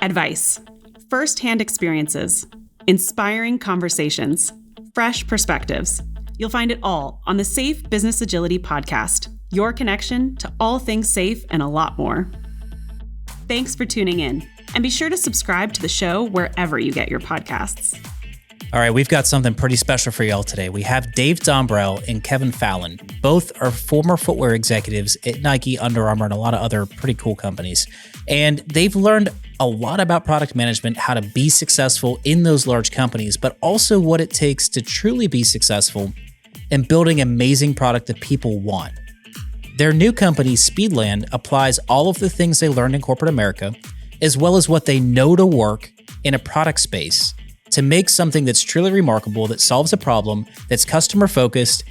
Advice, first-hand experiences, inspiring conversations, fresh perspectives. You'll find it all on the Safe Business Agility podcast, your connection to all things safe and a lot more. Thanks for tuning in, and be sure to subscribe to the show wherever you get your podcasts. All right, we've got something pretty special for y'all today. We have Dave Dombrow and Kevin Fallon. Both are former footwear executives at Nike, Under Armour, and a lot of other pretty cool companies. And they've learned a lot about product management, how to be successful in those large companies, but also what it takes to truly be successful in building amazing product that people want. Their new company, Speedland, applies all of the things they learned in corporate America, as well as what they know to work in a product space, to make something that's truly remarkable, that solves a problem, that's customer focused,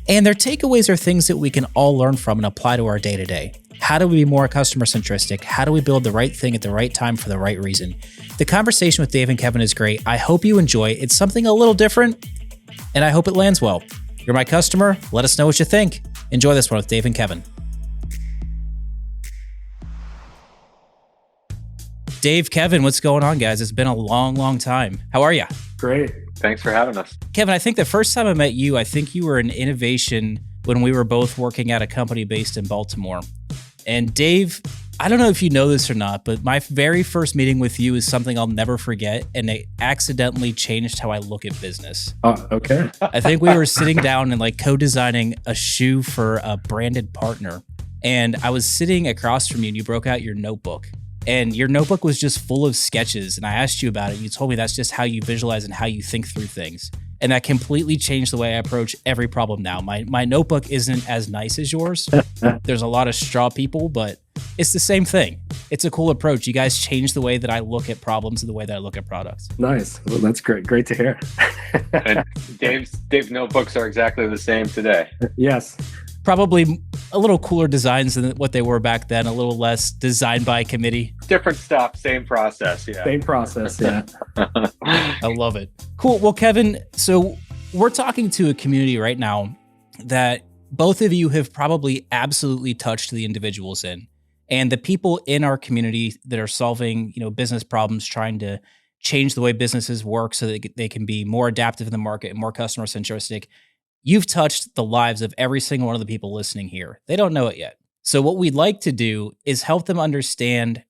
and their takeaways are things that we can all learn from and apply to our day-to-day. How do we be more customer centristic? How do we build the right thing at the right time for the right reason? The conversation with Dave and Kevin is great. I hope you enjoy it. It's something a little different, and I hope it lands well. You're my customer. Let us know what you think. Enjoy this one with Dave and Kevin. Dave, Kevin, what's going on, guys? It's been a long time. How are you? Great. Thanks for having us. Kevin, I think the first time I met you, I think you were in innovation when we were both working at a company based in Baltimore. And Dave, I don't know if you know this or not, but my very first meeting with you is something I'll never forget, and it accidentally changed how I look at business. Oh, okay. I think we were sitting down and like co-designing a shoe for a branded partner. And I was sitting across from you and you broke out your notebook. And your notebook was just full of sketches. And I asked you about it. You told me that's just how you visualize and how you think through things. And that completely changed the way I approach every problem now. My notebook isn't as nice as yours. There's a lot of straw people, but it's the same thing. It's a cool approach. You guys changed the way that I look at problems and the way that I look at products. Nice. Well, that's great. Great to hear. And Dave's notebooks are exactly the same today. Yes. Probably a little cooler designs than what they were back then, a little less designed by committee. Different stuff, same process, yeah. Same process, yeah. I love it. Cool. Well, Kevin, so we're talking to a community right now that both of you have probably absolutely touched the individuals in. And the people in our community that are solving, business problems, trying to change the way businesses work so that they can be more adaptive in the market and more customer centristic. You've touched the lives of every single one of the people listening here. They don't know it yet. So what we'd like to do is help them understand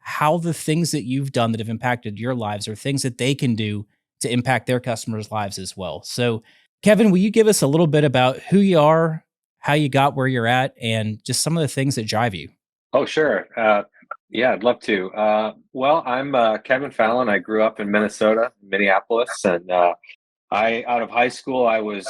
how the things that you've done that have impacted your lives are things that they can do to impact their customers' lives as well. So Kevin, will you give us a little bit about who you are, how you got where you're at, and just some of the things that drive you? Oh, sure. Yeah, I'd love to. Well, I'm Kevin Fallon. I grew up in Minnesota, Minneapolis, and out of high school, I was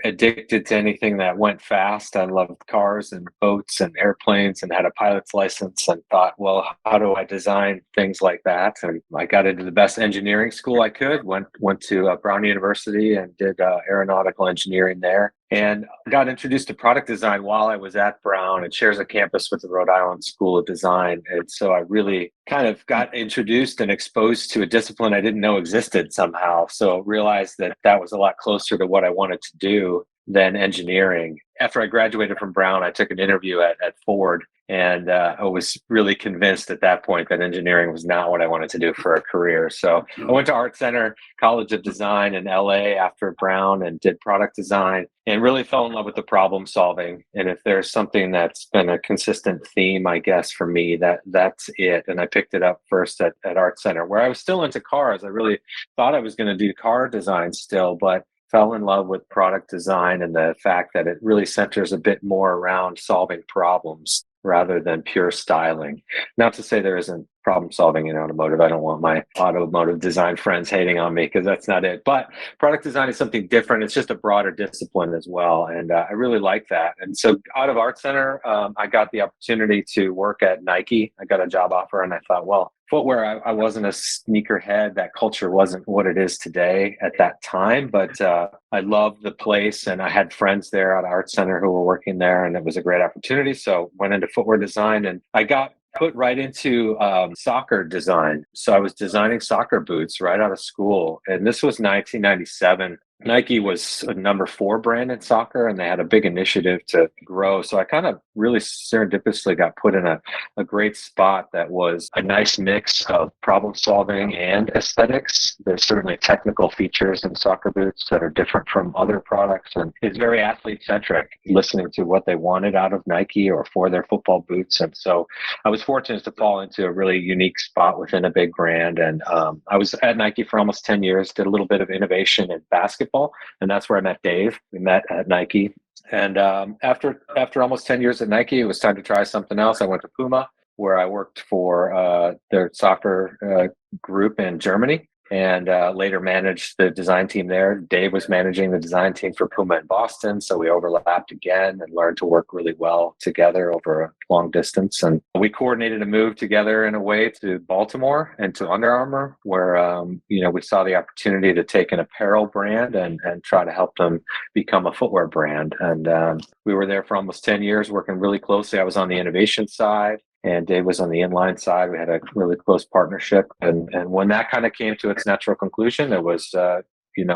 addicted to anything that went fast. I loved cars and boats and airplanes and had a pilot's license and thought, well, how do I design things like that? And I got into the best engineering school I could, went to Brown University and did aeronautical engineering there. And got introduced to product design while I was at Brown. It shares a campus with the Rhode Island School of Design. And so I really kind of got introduced and exposed to a discipline I didn't know existed somehow. So realized that was a lot closer to what I wanted to do than engineering. After I graduated from Brown, I took an interview at Ford. And I was really convinced at that point that engineering was not what I wanted to do for a career. So I went to Art Center College of Design in LA after Brown and did product design and really fell in love with the problem solving. And if there's something that's been a consistent theme, I guess, for me, that's it. And I picked it up first at Art Center, where I was still into cars. I really thought I was going to do car design still, but fell in love with product design and the fact that it really centers a bit more around solving problems rather than pure styling. Not to say there isn't problem solving in automotive. I don't want my automotive design friends hating on me because that's not it. But product design is something different. It's just a broader discipline as well. And I really like that. And so out of Art Center, I got the opportunity to work at Nike. I got a job offer and I thought, well, footwear, I wasn't a sneakerhead. That culture wasn't what it is today at that time, but I loved the place and I had friends there at Art Center who were working there and it was a great opportunity. So went into footwear design and I got put right into soccer design. So I was designing soccer boots right out of school. And this was 1997. Nike was a number 4 brand in soccer, and they had a big initiative to grow. So I kind of really serendipitously got put in a great spot that was a nice mix of problem solving and aesthetics. There's certainly technical features in soccer boots that are different from other products, and it's very athlete centric, listening to what they wanted out of Nike or for their football boots. And so I was fortunate to fall into a really unique spot within a big brand. And I was at Nike for almost 10 years, did a little bit of innovation in basketball. And that's where I met Dave. We met at Nike. And after almost 10 years at Nike, it was time to try something else. I went to Puma, where I worked for their soccer group in Germany, and later managed the design team there. Dave was managing the design team for Puma in Boston, so we overlapped again and learned to work really well together over a long distance. And we coordinated a move together in a way to Baltimore and to Under Armour, where we saw the opportunity to take an apparel brand and try to help them become a footwear brand. And we were there for almost 10 years, working really closely. I was on the innovation side, and Dave was on the inline side. We had a really close partnership. And when that kind of came to its natural conclusion, it was,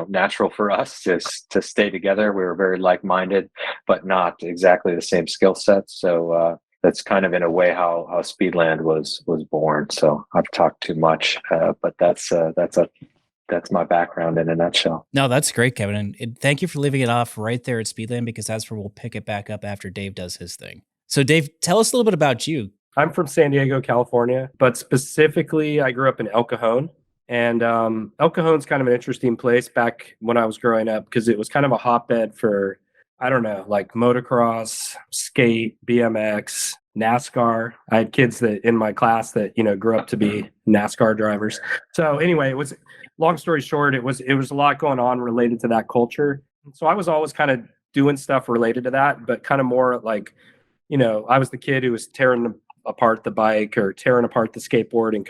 natural for us to stay together. We were very like-minded, but not exactly the same skill sets. So that's kind of in a way how Speedland was born. So I've talked too much, but that's my background in a nutshell. No, that's great, Kevin. And thank you for leaving it off right there at Speedland, because that's where we'll pick it back up after Dave does his thing. So Dave, tell us a little bit about you. I'm from San Diego, California, but specifically I grew up in El Cajon. And El Cajon's kind of an interesting place back when I was growing up, because it was kind of a hotbed for, I don't know, like motocross, skate, BMX, NASCAR. I had kids that in my class that, grew up to be NASCAR drivers. So anyway, it was, long story short, it was a lot going on related to that culture. So I was always kind of doing stuff related to that, but kind of more like, I was the kid who was tearing apart the bike or tearing apart the skateboard and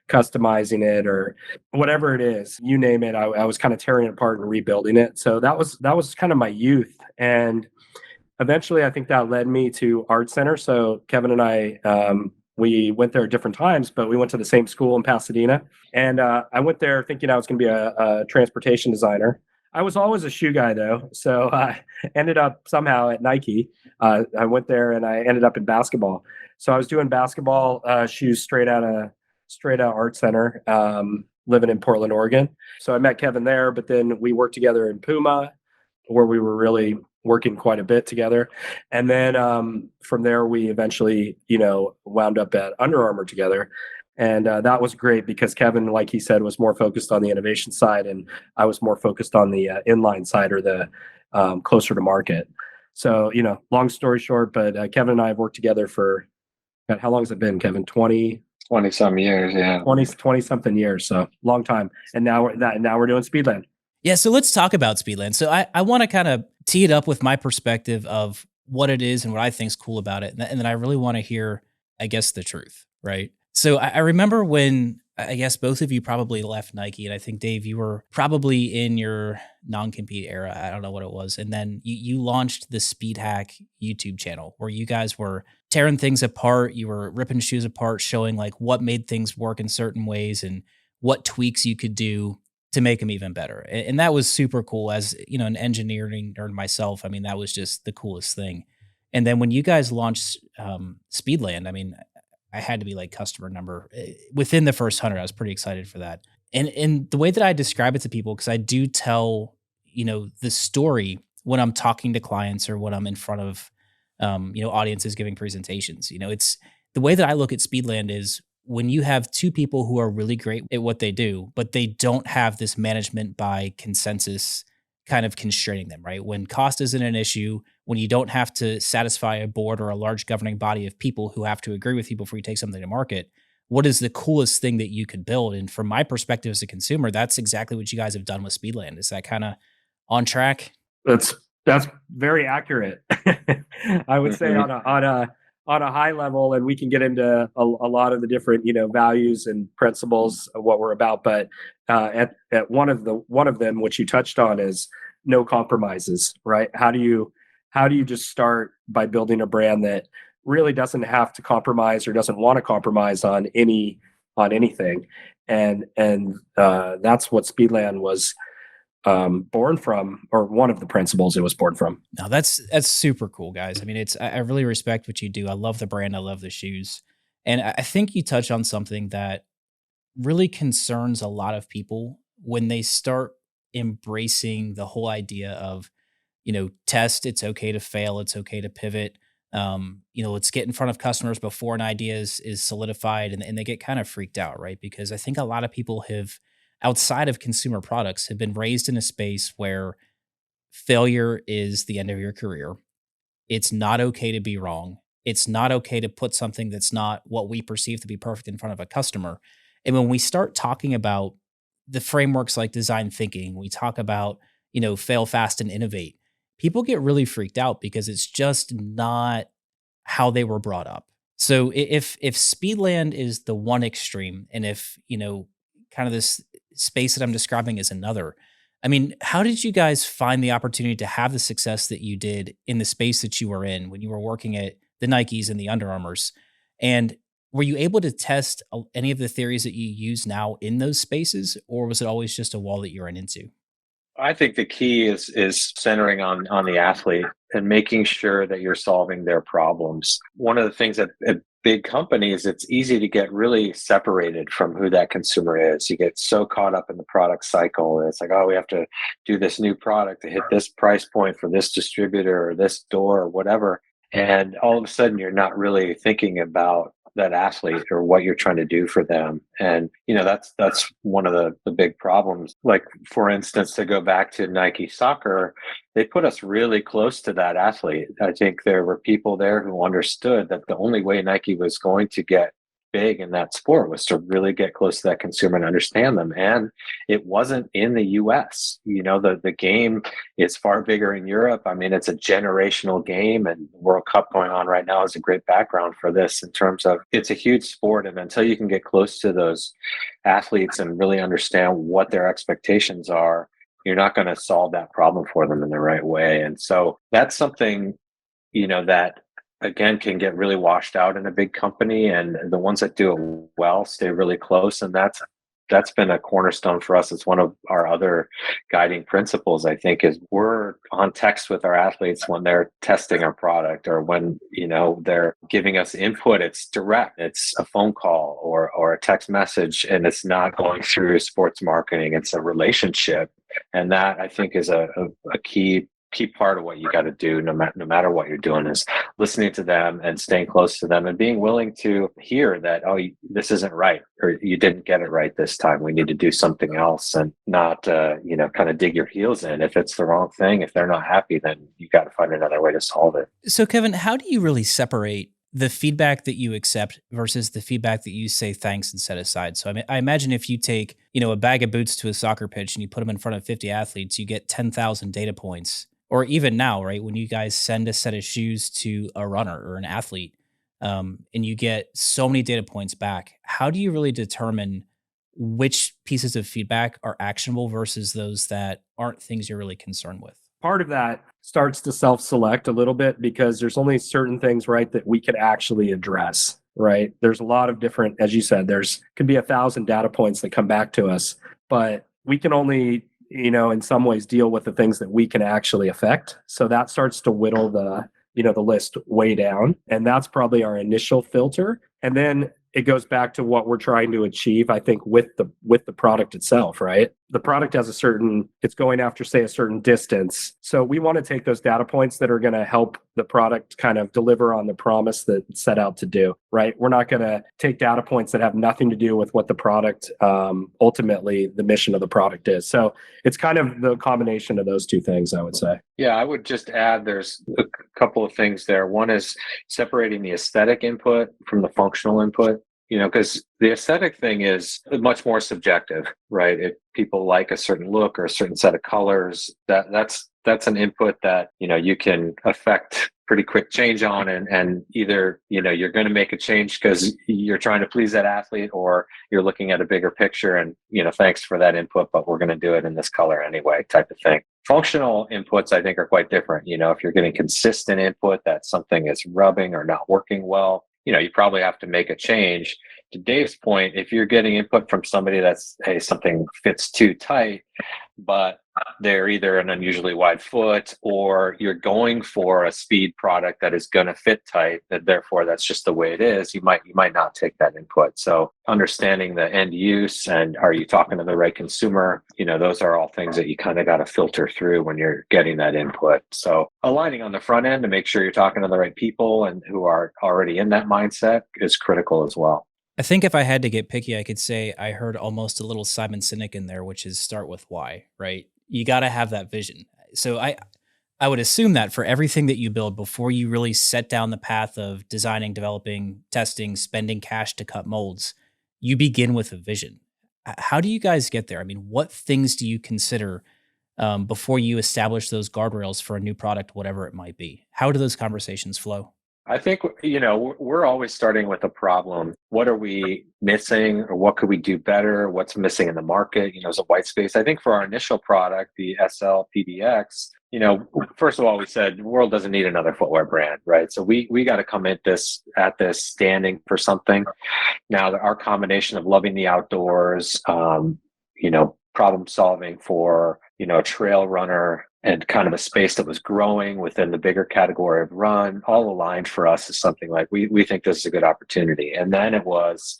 customizing it or whatever it is, you name it. I was kind of tearing it apart and rebuilding it. So that was kind of my youth. And eventually I think that led me to Art Center. So Kevin and I, we went there at different times, but we went to the same school in Pasadena. And I went there thinking I was going to be a transportation designer. I was always a shoe guy though. So I ended up somehow at Nike. I went there and I ended up in basketball. So I was doing basketball shoes straight out Art Center, living in Portland, Oregon. So I met Kevin there, but then we worked together in Puma, where we were really working quite a bit together. And then from there, we eventually, wound up at Under Armour together. And that was great because Kevin, like he said, was more focused on the innovation side, and I was more focused on the inline side, or the closer to market. So, long story short, but Kevin and I have worked together for, how long has it been, Kevin? 20 some years, yeah. 20 something years. So long time. And now we're doing Speedland. Yeah. So let's talk about Speedland. So I want to kind of tee it up with my perspective of what it is and what I think is cool about it. And then I really want to hear, I guess, the truth, right? So I remember when, I guess both of you probably left Nike, and I think Dave, you were probably in your non-compete era. I don't know what it was. And then you launched the Speed Hack YouTube channel, where you guys were tearing things apart. You were ripping shoes apart, showing like what made things work in certain ways and what tweaks you could do to make them even better. And that was super cool. As an engineering nerd myself, I mean, that was just the coolest thing. And then when you guys launched Speedland, I mean, I had to be like customer number within the first 100. I was pretty excited for that. And the way that I describe it to people, because I do tell, the story when I'm talking to clients or when I'm in front of, audiences giving presentations. It's the way that I look at Speedland is when you have two people who are really great at what they do, but they don't have this management by consensus kind of constraining them, right? When cost isn't an issue, when you don't have to satisfy a board or a large governing body of people who have to agree with you before you take something to market, what is the coolest thing that you could build? And from my perspective as a consumer, that's exactly what you guys have done with Speedland. Is that kind of on track? That's very accurate. I would say on a high level, and we can get into a lot of the different, values and principles of what we're about. But at one of them, which you touched on, is no compromises, right? How do you just start by building a brand that really doesn't have to compromise or doesn't want to compromise on anything? And that's what Speedland was born from, or one of the principles it was born from. No, that's super cool, guys. I mean, I really respect what you do. I love the brand. I love the shoes. And I think you touch on something that really concerns a lot of people when they start embracing the whole idea of, test, it's okay to fail, it's okay to pivot. Let's get in front of customers before an idea is solidified, and they get kind of freaked out, right? Because I think a lot of people have, outside of consumer products, have been raised in a space where failure is the end of your career. It's not okay to be wrong. It's not okay to put something that's not what we perceive to be perfect in front of a customer. And when we start talking about the frameworks like design thinking, we talk about, fail fast and innovate. People get really freaked out because it's just not how they were brought up. So if Speedland is the one extreme, and if, kind of this space that I'm describing is another, I mean, how did you guys find the opportunity to have the success that you did in the space that you were in when you were working at the Nikes and the Under Armours? And were you able to test any of the theories that you use now in those spaces, or was it always just a wall that you ran into? I think the key is centering on the athlete and making sure that you're solving their problems. One of the things at big companies, it's easy to get really separated from who that consumer is. You get so caught up in the product cycle. And it's like, oh, we have to do this new product to hit this price point for this distributor or this door or whatever. And all of a sudden, you're not really thinking about that athlete or what you're trying to do for them. And, that's one of the big problems. Like, for instance, to go back to Nike soccer, they put us really close to that athlete. I think there were people there who understood that the only way Nike was going to get big in that sport was to really get close to that consumer and understand them. And it wasn't in the US. The game is far bigger in Europe. I mean, it's a generational game, and the World Cup going on right now is a great background for this in terms of it's a huge sport. And until you can get close to those athletes and really understand what their expectations are, you're not going to solve that problem for them in the right way. And so that's something, that again can get really washed out in a big company, and the ones that do it well stay really close. And that's been a cornerstone for us. It's one of our other guiding principles, I think, is we're on text with our athletes when they're testing our product or when, they're giving us input. It's direct. It's a phone call or a text message, and it's not going through sports marketing. It's a relationship. And that, I think, is a key part of what you got to do, no matter what you're doing, is listening to them and staying close to them and being willing to hear that, oh, this isn't right, or you didn't get it right this time. We need to do something else, and not, kind of dig your heels in. If it's the wrong thing, if they're not happy, then you got to find another way to solve it. So, Kevin, how do you really separate the feedback that you accept versus the feedback that you say thanks and set aside? So I imagine if you take, a bag of boots to a soccer pitch and you put them in front of 50 athletes, you get 10,000 data points. Or even now, right, when you guys send a set of shoes to a runner or an athlete, and you get so many data points back, how do you really determine which pieces of feedback are actionable versus those that aren't things you're really concerned with? Part of that starts to self-select a little bit because there's only certain things, right, that we can actually address, right? There's a lot of different, as you said, could be 1,000 data points that come back to us, but we can only, in some ways deal with the things that we can actually affect. So that starts to whittle the list way down. And that's probably our initial filter. And then it goes back to what we're trying to achieve, I think, with the product itself, right? The product has it's going after, say, a certain distance. So we want to take those data points that are going to help the product kind of deliver on the promise that it's set out to do, right? We're not going to take data points that have nothing to do with what the product, ultimately, the mission of the product is. So it's kind of the combination of those two things, I would say. Yeah, I would just add there's a couple of things there. One is separating the aesthetic input from the functional input. Because the aesthetic thing is much more subjective, right? If people like a certain look or a certain set of colors, that's an input that, you can affect pretty quick change on, and either, you're going to make a change because you're trying to please that athlete, or you're looking at a bigger picture and, thanks for that input, but we're going to do it in this color anyway, type of thing. Functional inputs, I think, are quite different. If you're getting consistent input that something is rubbing or not working well, you probably have to make a change. To Dave's point, if you're getting input from somebody that's, hey, something fits too tight, but they're either an unusually wide foot or you're going for a speed product that is going to fit tight, and therefore that's just the way it is. You might not take that input. So understanding the end use and are you talking to the right consumer, those are all things that you kind of got to filter through when you're getting that input. So aligning on the front end to make sure you're talking to the right people and who are already in that mindset is critical as well. I think if I had to get picky, I could say I heard almost a little Simon Sinek in there, which is start with why, right? You got to have that vision. So I would assume that for everything that you build, before you really set down the path of designing, developing, testing, spending cash to cut molds, you begin with a vision. How do you guys get there? I mean, what things do you consider before you establish those guardrails for a new product, whatever it might be? How do those conversations flow? I think, we're always starting with a problem. What are we missing or what could we do better? What's missing in the market? As a white space. I think for our initial product, the SL PDX, first of all, we said the world doesn't need another footwear brand, right? So we got to come at this standing for something. Now, our combination of loving the outdoors, problem solving for, a trail runner and kind of a space that was growing within the bigger category of run, all aligned for us as something like we think this is a good opportunity. And then it was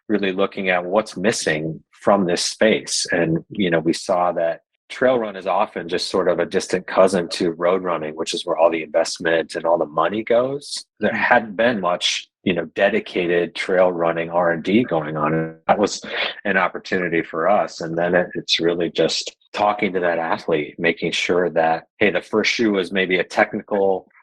really looking at what's missing from this space. And, we saw that trail run is often just sort of a distant cousin to road running, which is where all the investment and all the money goes. There hadn't been much, dedicated trail running R&D going on. And that was an opportunity for us. And then it's really just talking to that athlete, making sure that, hey, the first shoe was maybe a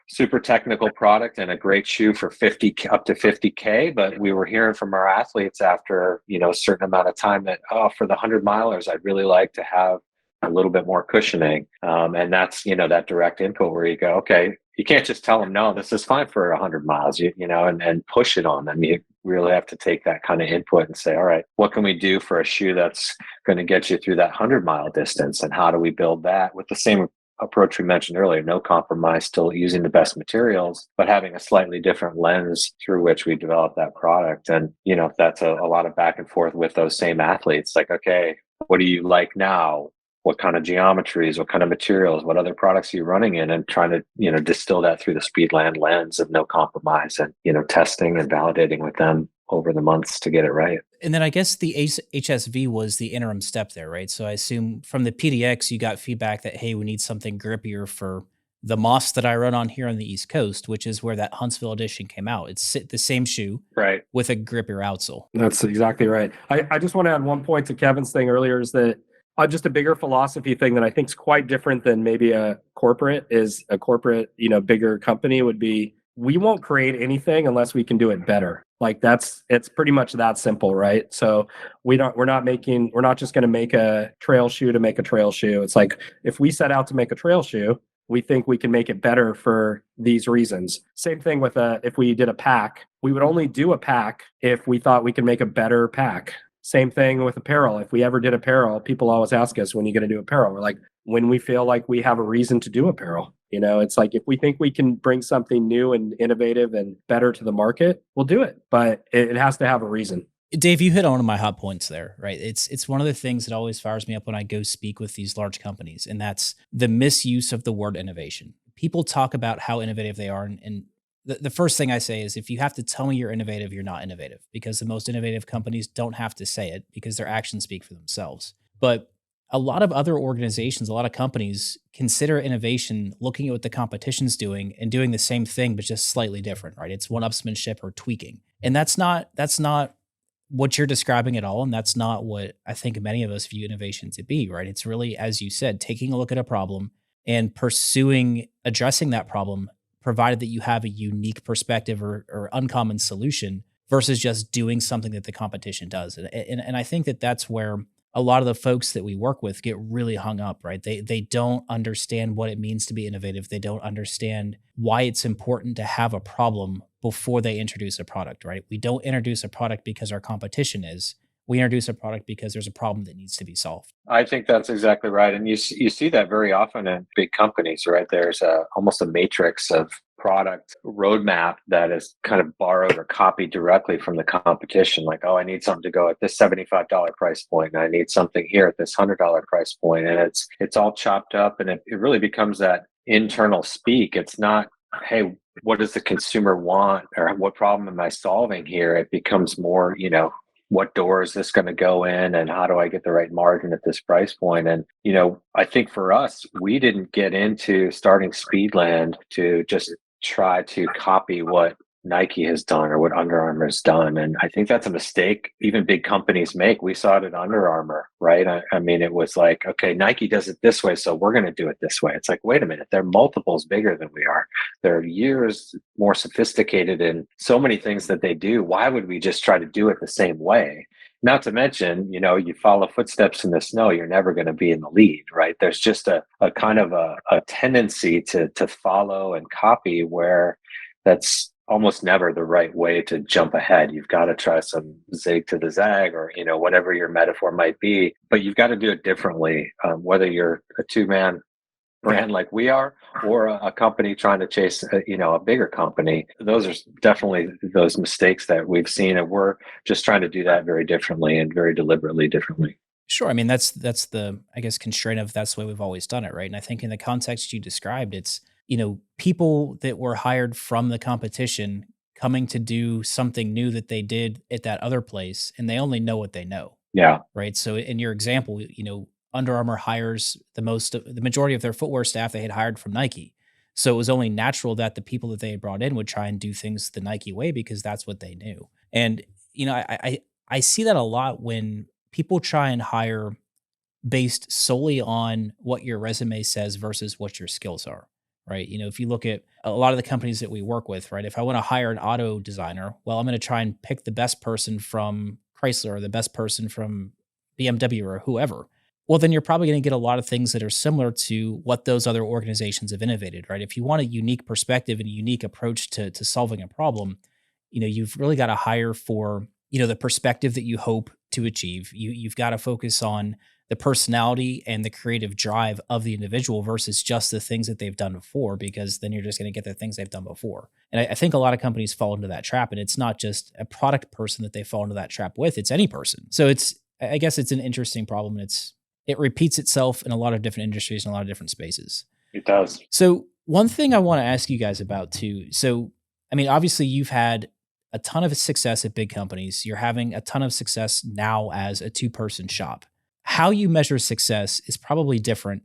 super technical product and a great shoe for up to 50K. But we were hearing from our athletes after, a certain amount of time that, for the 100 milers, I'd really like to have a little bit more cushioning. And that's, that direct input where you go, okay, you can't just tell them, no, this is fine for 100 miles, and push it on them. You really have to take that kind of input and say, all right, what can we do for a shoe that's going to get you through that 100-mile distance? And how do we build that with the same approach we mentioned earlier, no compromise, still using the best materials, but having a slightly different lens through which we develop that product. And, that's a lot of back and forth with those same athletes. Like, okay, what do you like now? What kind of geometries, what kind of materials, what other products are you running in, and trying to, distill that through the Speedland lens of no compromise and, testing and validating with them over the months to get it right. And then I guess the HSV was the interim step there, right? So I assume from the PDX, you got feedback that, hey, we need something grippier for the moss that I run on here on the East Coast, which is where that Huntsville edition came out. It's the same shoe, right, with a grippier outsole. That's exactly right. I just want to add one point to Kevin's thing earlier is that just a bigger philosophy thing that I think is quite different than maybe a corporate, bigger company would be, we won't create anything unless we can do it better. Like it's pretty much that simple, right? So we're not just going to make a trail shoe to make a trail shoe. It's like, if we set out to make a trail shoe, we think we can make it better for these reasons. Same thing with if we did a pack, we would only do a pack if we thought we could make a better pack. Same thing with apparel. If we ever did apparel, people always ask us, when are you going to do apparel? We're like, when we feel like we have a reason to do apparel. It's like, if we think we can bring something new and innovative and better to the market, we'll do it. But it has to have a reason. Dave, you hit on one of my hot points there, right? It's one of the things that always fires me up when I go speak with these large companies, and that's the misuse of the word innovation. People talk about how innovative they are, and the first thing I say is, if you have to tell me you're innovative, you're not innovative, because the most innovative companies don't have to say it because their actions speak for themselves. But a lot of other organizations, a lot of companies consider innovation looking at what the competition's doing and doing the same thing, but just slightly different, right? It's one-upsmanship or tweaking. And that's not what you're describing at all. And that's not what I think many of us view innovation to be, right? It's really, as you said, taking a look at a problem and addressing that problem, provided that you have a unique perspective or uncommon solution, versus just doing something that the competition does. And I think that that's where a lot of the folks that we work with get really hung up, right? They don't understand what it means to be innovative. They don't understand why it's important to have a problem before they introduce a product, right? We don't introduce a product because our competition is. We introduce a product because there's a problem that needs to be solved. I think that's exactly right. And you see that very often in big companies, right? There's almost a matrix of product roadmap that is kind of borrowed or copied directly from the competition. Like, oh, I need something to go at this $75 price point, and I need something here at this $100 price point, and it's all chopped up, and it really becomes that internal speak. It's not, hey, what does the consumer want, or what problem am I solving here? It becomes more, what door is this going to go in, and how do I get the right margin at this price point? And, I think for us, we didn't get into starting Speedland to just try to copy what Nike has done or what Under Armour has done. And I think that's a mistake even big companies make. We saw it at Under Armour, right? I mean, it was like, okay, Nike does it this way, so we're going to do it this way. It's like, wait a minute, they're multiples bigger than we are. They're years more sophisticated in so many things that they do. Why would we just try to do it the same way? Not to mention, you follow footsteps in the snow, you're never going to be in the lead, right? There's just a kind of a tendency to follow and copy, where that's almost never the right way to jump ahead. You've got to try some zig to the zag, or, whatever your metaphor might be, but you've got to do it differently. Whether you're a two-man brand like we are, or a company trying to chase a bigger company. Those are definitely those mistakes that we've seen, and we're just trying to do that very differently and very deliberately differently. Sure. I mean, that's the, I guess, constraint of that's the way we've always done it, right? And I think in the context you described, it's, people that were hired from the competition coming to do something new that they did at that other place, and they only know what they know. Yeah. Right. So in your example, Under Armour hires the majority of their footwear staff they had hired from Nike. So it was only natural that the people that they had brought in would try and do things the Nike way, because that's what they knew. And, I see that a lot when people try and hire based solely on what your resume says versus what your skills are, right? If you look at a lot of the companies that we work with, right? If I want to hire an auto designer, well, I'm going to try and pick the best person from Chrysler or the best person from BMW or whoever. Well, then you're probably going to get a lot of things that are similar to what those other organizations have innovated, right? If you want a unique perspective and a unique approach to solving a problem, you've really got to hire for, the perspective that you hope to achieve. You've got to focus on the personality and the creative drive of the individual versus just the things that they've done before, because then you're just going to get the things they've done before. And I think a lot of companies fall into that trap, and it's not just a product person that they fall into that trap with, it's any person. So I guess it's an interesting problem, and it repeats itself in a lot of different industries and a lot of different spaces. It does. So one thing I want to ask you guys about too. So, I mean, obviously you've had a ton of success at big companies. You're having a ton of success now as a two-person shop. How you measure success is probably different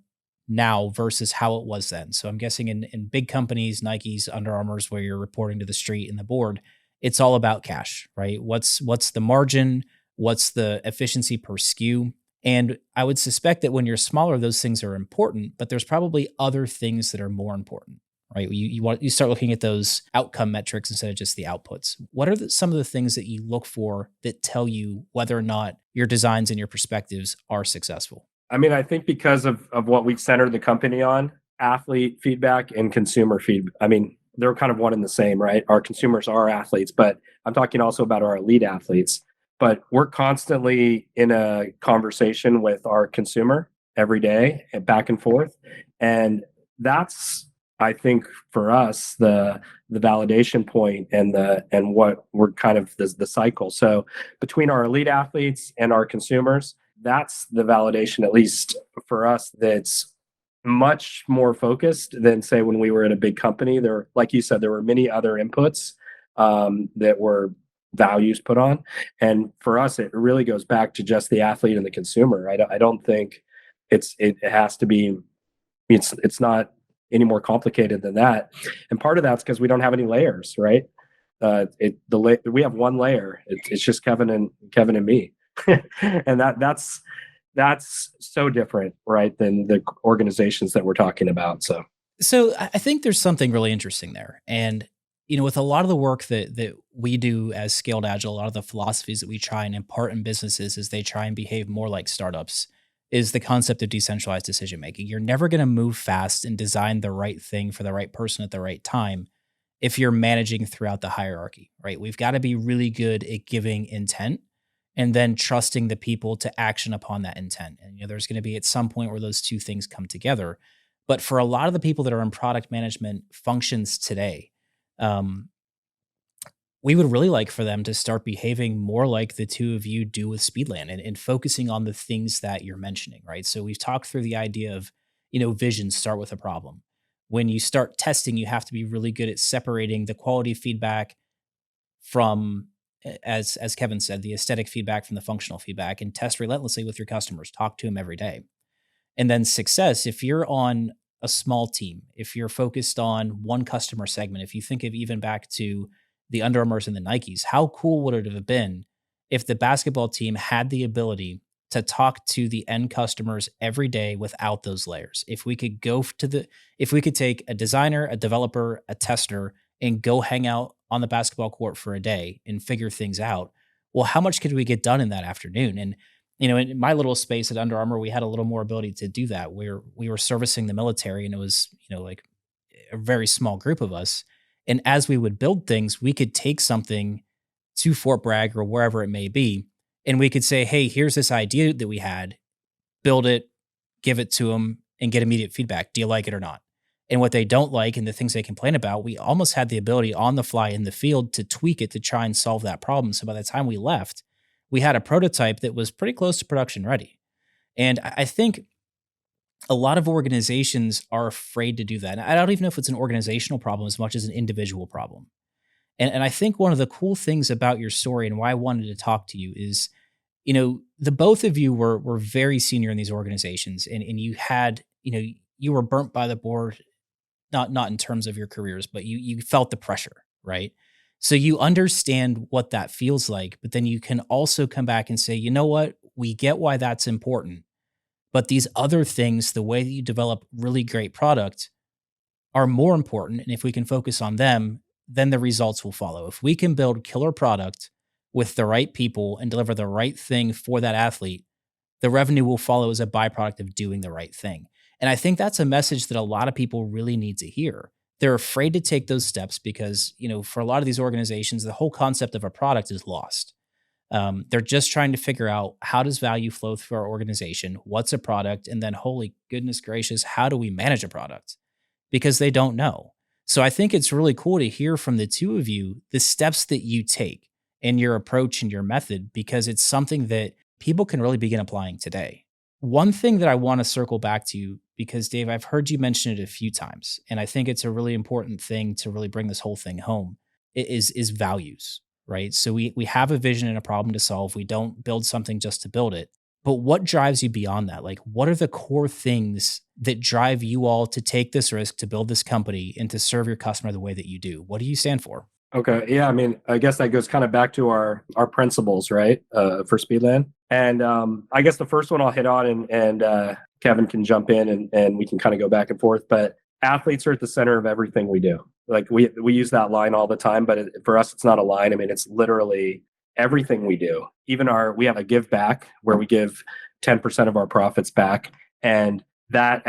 now versus how it was then. So I'm guessing in big companies, Nike's, Under Armour's, where you're reporting to the street and the board, it's all about cash, right? What's the margin? What's the efficiency per SKU? And I would suspect that when you're smaller, those things are important, but there's probably other things that are more important, right? You start looking at those outcome metrics instead of just the outputs. What are some of the things that you look for that tell you whether or not your designs and your perspectives are successful? I mean, I think because of what we've centered the company on, athlete feedback and consumer feedback. I mean, they're kind of one and the same, right? Our consumers are athletes, but I'm talking also about our elite athletes. But we're constantly in a conversation with our consumer every day and back and forth. And that's, I think, for us, the validation point and what we're kind of the cycle. So between our elite athletes and our consumers, that's the validation, at least for us, that's much more focused than, say, when we were in a big company. There, like you said, there were many other inputs that were values put on. And for us, it really goes back to just the athlete and the consumer. I don't think it has to be, it's not any more complicated than that. And part of that's because we don't have any layers, right? We have one layer. It's just Kevin and me. And that's so different, right, than the organizations that we're talking about. So I think there's something really interesting there. And with a lot of the work that we do as Scaled Agile, a lot of the philosophies that we try and impart in businesses as they try and behave more like startups is the concept of decentralized decision making. You're never going to move fast and design the right thing for the right person at the right time if you're managing throughout the hierarchy, right? We've got to be really good at giving intent and then trusting the people to action upon that intent. And there's going to be at some point where those two things come together. But for a lot of the people that are in product management functions today, we would really like for them to start behaving more like the two of you do with Speedland and focusing on the things that you're mentioning, right? So we've talked through the idea of, vision start with a problem. When you start testing, you have to be really good at separating the quality feedback from, as Kevin said, the aesthetic feedback from the functional feedback, and test relentlessly with your customers. Talk to them every day. And then success, if you're on a small team, if you're focused on one customer segment, if you think of even back to the Under Armours and the Nikes, how cool would it have been if the basketball team had the ability to talk to the end customers every day without those layers? If we could if we could take a designer, a developer, a tester, and go hang out on the basketball court for a day and figure things out, well, how much could we get done in that afternoon? And in my little space at Under Armour, we had a little more ability to do that, where we were servicing the military, and it was, like a very small group of us. And as we would build things, we could take something to Fort Bragg or wherever it may be, and we could say, hey, here's this idea that we had, build it, give it to them, and get immediate feedback. Do you like it or not? And what they don't like and the things they complain about, we almost had the ability on the fly in the field to tweak it to try and solve that problem. So by the time we left, we had a prototype that was pretty close to production ready. And I think a lot of organizations are afraid to do that. And I don't even know if it's an organizational problem as much as an individual problem. And I think one of the cool things about your story and why I wanted to talk to you is, the both of you were very senior in these organizations, and you had, you were burnt by the board, not in terms of your careers, but you felt the pressure, right? So you understand what that feels like, but then you can also come back and say, you know what, we get why that's important. But these other things, the way that you develop really great product, are more important. And if we can focus on them, then the results will follow. If we can build killer product with the right people and deliver the right thing for that athlete, the revenue will follow as a byproduct of doing the right thing. And I think that's a message that a lot of people really need to hear. They're afraid to take those steps because, for a lot of these organizations, the whole concept of a product is lost. They're just trying to figure out, how does value flow through our organization? What's a product? And then, holy goodness gracious, how do we manage a product? Because they don't know. So I think it's really cool to hear from the two of you the steps that you take and your approach and your method, because it's something that people can really begin applying today. One thing that I want to circle back to, because Dave, I've heard you mention it a few times, and I think it's a really important thing to really bring this whole thing home, is values. Right? So we have a vision and a problem to solve. We don't build something just to build it. But what drives you beyond that? Like, what are the core things that drive you all to take this risk, to build this company, and to serve your customer the way that you do? What do you stand for? Okay. Yeah. I mean, I guess that goes kind of back to our principles, right? For Speedland. And I guess the first one I'll hit on, and Kevin can jump in and we can kind of go back and forth. But athletes are at the center of everything we do. Like we use that line all the time, but for us, it's not a line. I mean, it's literally everything we do. Even we have a give back where we give 10% of our profits back. And that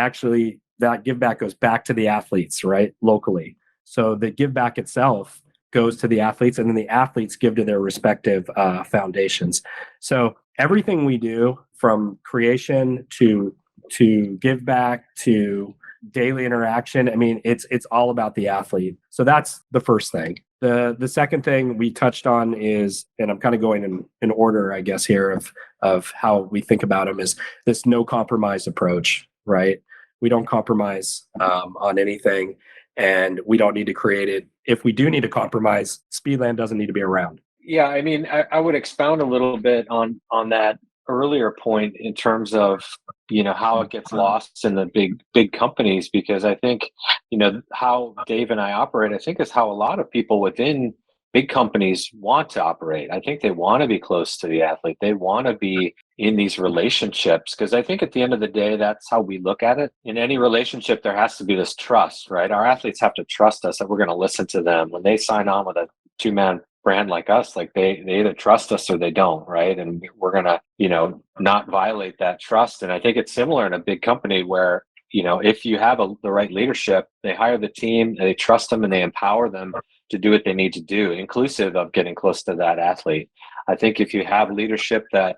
give back goes back to the athletes, right? Locally. So the give back itself goes to the athletes, and then the athletes give to their respective foundations. So everything we do, from creation to give back to daily interaction, I mean, it's all about the athlete. So that's the first thing. The second thing we touched on is, and I'm kind of going in order, I guess, here of how we think about them, is this no compromise approach, right? We don't compromise on anything, and we don't need to create it. If we do need to compromise, Speedland doesn't need to be around. Yeah, I mean, I would expound a little bit on that earlier point in terms of, how it gets lost in the big companies, because I think, how Dave and I operate, I think is how a lot of people within big companies want to operate. I think they want to be close to the athlete. They want to be in these relationships, because I think at the end of the day, that's how we look at it. In any relationship, there has to be this trust, right? Our athletes have to trust us that we're going to listen to them. When they sign on with a two-man brand like us, like they either trust us or they don't, right? And we're going to, not violate that trust. And I think it's similar in a big company where, if you have the right leadership, they hire the team, they trust them, and they empower them to do what they need to do, inclusive of getting close to that athlete. I think if you have leadership that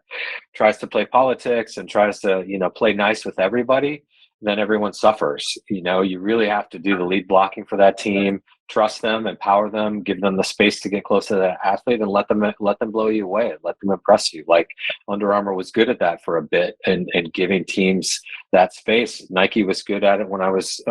tries to play politics and tries to, play nice with everybody, then everyone suffers. You really have to do the lead blocking for that team, trust them, empower them, give them the space to get close to the athlete, and let them blow you away, and let them impress you. Like Under Armour was good at that for a bit, and giving teams that space. Nike was good at it when I was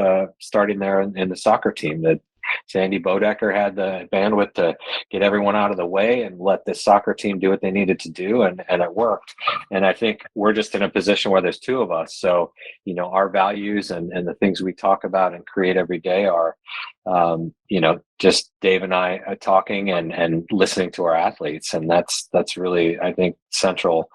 starting there in the soccer team. That Sandy Bodecker had the bandwidth to get everyone out of the way and let the soccer team do what they needed to do, and it worked. And I think we're just in a position where there's two of us. So, our values and the things we talk about and create every day are, just Dave and I talking and listening to our athletes. And that's really, I think, central.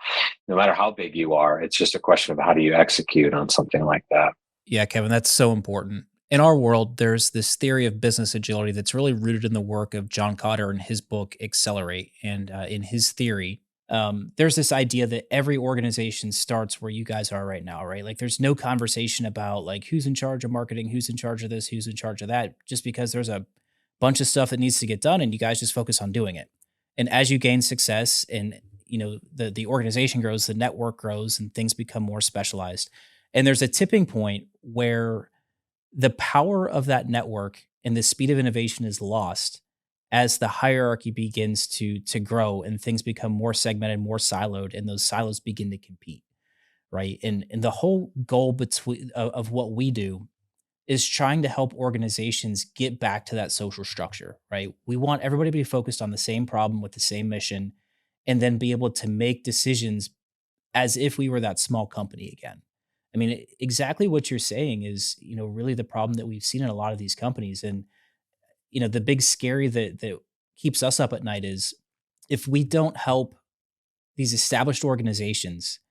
No matter how big you are, it's just a question of how do you execute on something like that. Yeah, Kevin, that's so important. In our world, there's this theory of business agility that's really rooted in the work of John Kotter in his book, Accelerate. And in his theory, there's this idea that every organization starts where you guys are right now, right? Like there's no conversation about like who's in charge of marketing, who's in charge of this, who's in charge of that, just because there's a bunch of stuff that needs to get done and you guys just focus on doing it. And as you gain success and the organization grows, the network grows, and things become more specialized. And there's a tipping point where the power of that network and the speed of innovation is lost as the hierarchy begins to grow and things become more segmented, more siloed, and those silos begin to compete, right? And the whole goal of what we do is trying to help organizations get back to that social structure, right? We want everybody to be focused on the same problem with the same mission, and then be able to make decisions as if we were that small company again. I mean, exactly what you're saying is, really the problem that we've seen in a lot of these companies. And, the big scary that keeps us up at night is if we don't help these established organizations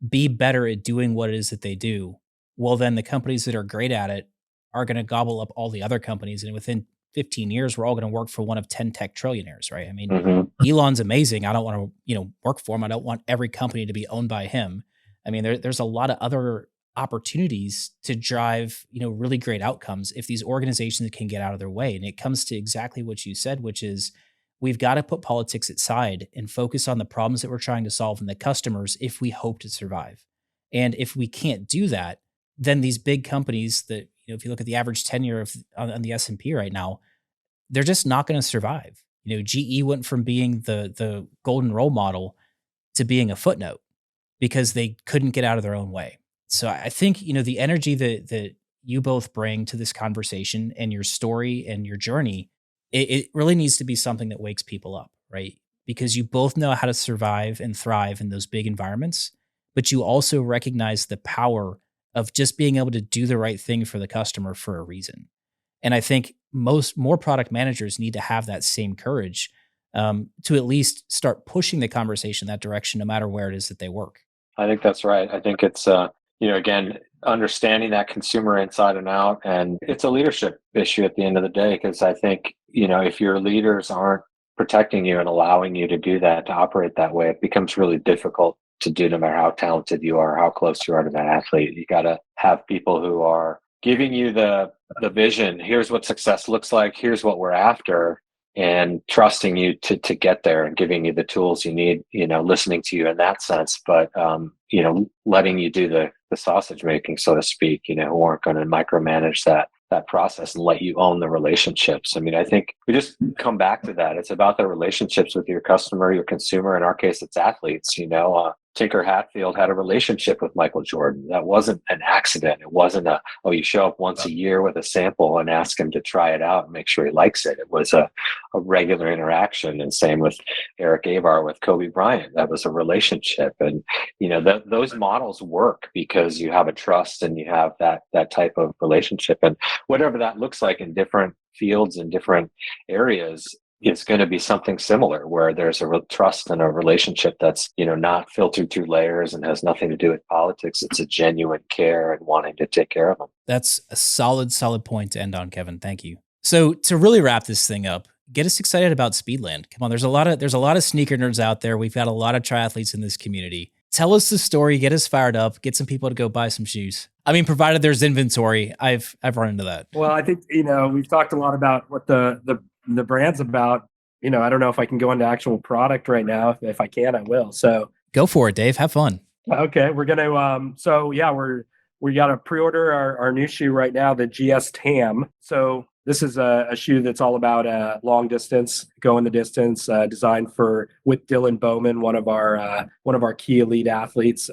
be better at doing what it is that they do, well, then the companies that are great at it are going to gobble up all the other companies. And within 15 years, we're all going to work for one of 10 tech trillionaires, right? I mean, Elon's amazing. I don't want to, work for him. I don't want every company to be owned by him. I mean, there's a lot of other opportunities to drive, really great outcomes if these organizations can get out of their way. And it comes to exactly what you said, which is we've got to put politics aside and focus on the problems that we're trying to solve and the customers if we hope to survive. And if we can't do that, then these big companies that, if you look at the average tenure on the S&P right now, they're just not going to survive. GE went from being the golden role model to being a footnote, because they couldn't get out of their own way. So I think, the energy that you both bring to this conversation and your story and your journey, it really needs to be something that wakes people up, right? Because you both know how to survive and thrive in those big environments, but you also recognize the power of just being able to do the right thing for the customer for a reason. And I think more product managers need to have that same courage to at least start pushing the conversation that direction, no matter where it is that they work. I think that's right. I think it's, again, understanding that consumer inside and out. And it's a leadership issue at the end of the day, because I think, if your leaders aren't protecting you and allowing you to do that, to operate that way, it becomes really difficult to do, no matter how talented you are, how close you are to that athlete. You got to have people who are giving you the vision. Here's what success looks like. Here's what we're after. And trusting you to get there and giving you the tools you need, listening to you in that sense, but, letting you do the sausage making, so to speak, who aren't going to micromanage that process and let you own the relationships. I mean, I think we just come back to that. It's about the relationships with your customer, your consumer. In our case, it's athletes. Tinker Hatfield had a relationship with Michael Jordan. That wasn't an accident. It wasn't you show up once a year with a sample and ask him to try it out and make sure he likes it. It was a regular interaction. And same with Eric Avar with Kobe Bryant. That was a relationship. And, those models work because you have a trust and you have that type of relationship. And whatever that looks like in different fields and different areas, it's going to be something similar, where there's a trust and a relationship that's, not filtered through layers and has nothing to do with politics. It's a genuine care and wanting to take care of them. That's a solid point to end on, Kevin. Thank you. So to really wrap this thing up, get us excited about Speedland. Come on, there's a lot of sneaker nerds out there. We've got a lot of triathletes in this community. Tell us the story, get us fired up, get some people to go buy some shoes. I mean, provided there's inventory. I've run into that. Well, I think, we've talked a lot about what the brand's about. I don't know if I can go into actual product right now. If I can, I will. So go for it, Dave. Have fun. Okay. We're going to, we're we got to pre-order our new shoe right now, the GS Tam. So this is a shoe that's all about long distance, going the distance, designed with Dylan Bowman, one of our key elite athletes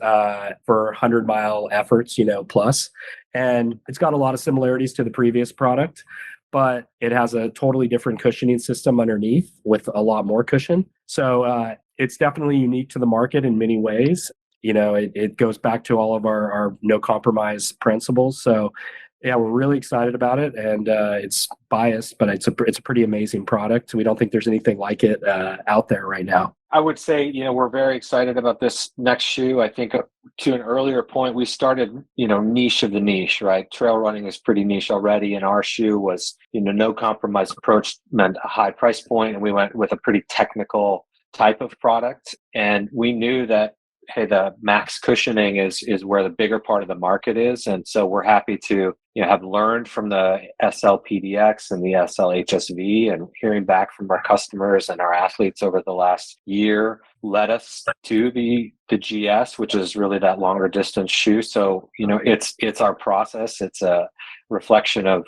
for 100-mile efforts, plus. And it's got a lot of similarities to the previous product, but it has a totally different cushioning system underneath with a lot more cushion. So it's definitely unique to the market in many ways. It goes back to all of our no compromise principles. So yeah, we're really excited about it, and it's biased, but it's a pretty amazing product. We don't think there's anything like it out there right now. I would say, we're very excited about this next shoe. I think to an earlier point, we started, niche of the niche, right? Trail running is pretty niche already, and our shoe was, no compromise approach meant a high price point, and we went with a pretty technical type of product. And we knew that, hey, the max cushioning is where the bigger part of the market is. And so we're happy to have learned from the SLPDX and the SLHSV, and hearing back from our customers and our athletes over the last year led us to the GS, which is really that longer distance shoe. So, it's our process. It's a reflection of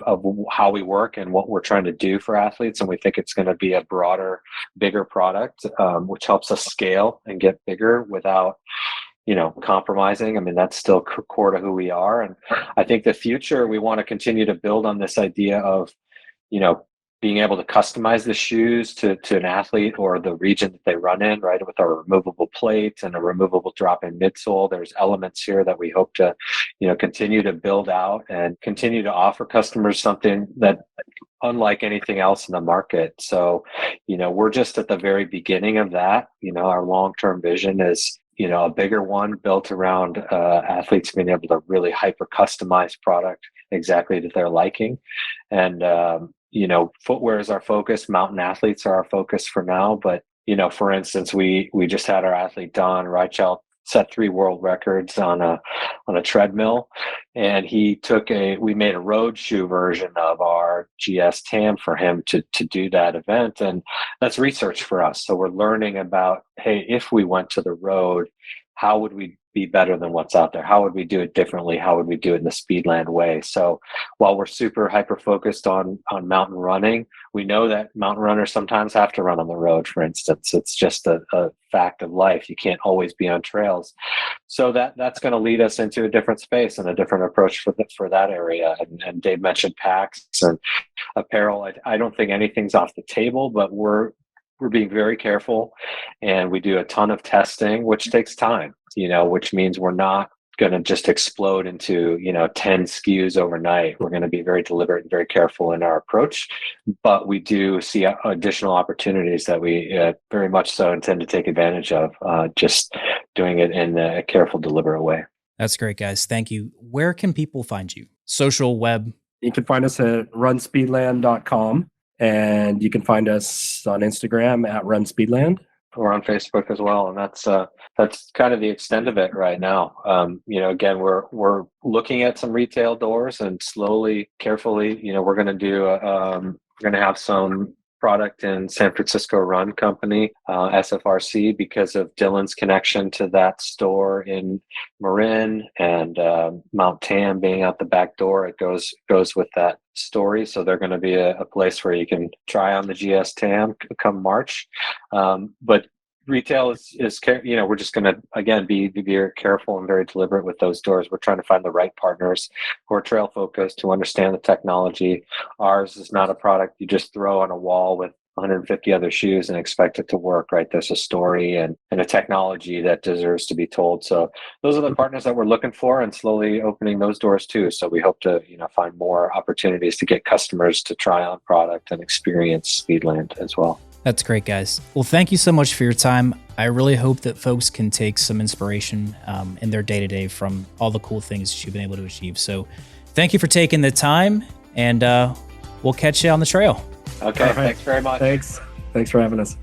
how we work and what we're trying to do for athletes. And we think it's going to be a broader, bigger product, which helps us scale and get bigger without compromising. I mean, that's still core to who we are. And I think the future, we want to continue to build on this idea of, being able to customize the shoes to an athlete or the region that they run in, right? With our removable plate and a removable drop-in midsole, there's elements here that we hope to, continue to build out and continue to offer customers something that unlike anything else in the market. So, we're just at the very beginning of that. Our long-term vision is, a bigger one built around athletes being able to really hyper customize product exactly to their liking. And, footwear is our focus. Mountain athletes are our focus for now. But, for instance, we just had our athlete, Don Reichelt, set 3 world records on a treadmill. And we made a road shoe version of our GS Tam for him to do that event. And that's research for us. So we're learning about, hey, if we went to the road, how would we be better than what's out there? How would we do it differently? How would we do it in the Speedland way? So while we're super hyper focused on mountain running, we know that mountain runners sometimes have to run on the road, for instance. It's just a fact of life. You can't always be on trails. So that's going to lead us into a different space and a different approach for that area. And Dave mentioned packs and apparel. I don't think anything's off the table, but we're being very careful, and we do a ton of testing, which takes time, which means we're not going to just explode into, 10 SKUs overnight. We're going to be very deliberate and very careful in our approach, but we do see additional opportunities that we very much so intend to take advantage of, just doing it in a careful, deliberate way. That's great, guys. Thank you. Where can people find you? Social, web? You can find us at runspeedland.com. And you can find us on Instagram at runspeedland. We're on Facebook as well, and that's kind of the extent of it right now. Again, we're looking at some retail doors, and slowly, carefully, we're going to have some product in San Francisco Run Company, SFRC, because of Dylan's connection to that store in Marin, and Mount Tam being out the back door. It goes with that story. So they're going to be a place where you can try on the GS Tam come March. But retail is we're just going to, again, be very careful and very deliberate with those doors. We're trying to find the right partners who are trail focused, who understand the technology. Ours is not a product you just throw on a wall with 150 other shoes and expect it to work, right? There's a story and a technology that deserves to be told. So those are the partners that we're looking for, and slowly opening those doors too. So we hope to, find more opportunities to get customers to try on product and experience Speedland as well. That's great, guys. Well, thank you so much for your time. I really hope that folks can take some inspiration in their day-to-day from all the cool things that you've been able to achieve. So thank you for taking the time, and we'll catch you on the trail. Okay, right. Thanks very much. Thanks for having us.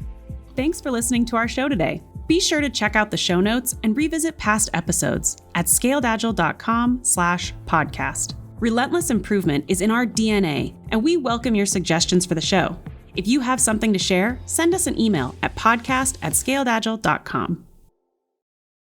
Thanks for listening to our show today. Be sure to check out the show notes and revisit past episodes at scaledagile.com/podcast. Relentless improvement is in our DNA, and we welcome your suggestions for the show. If you have something to share, send us an email at podcast@scaledagile.com.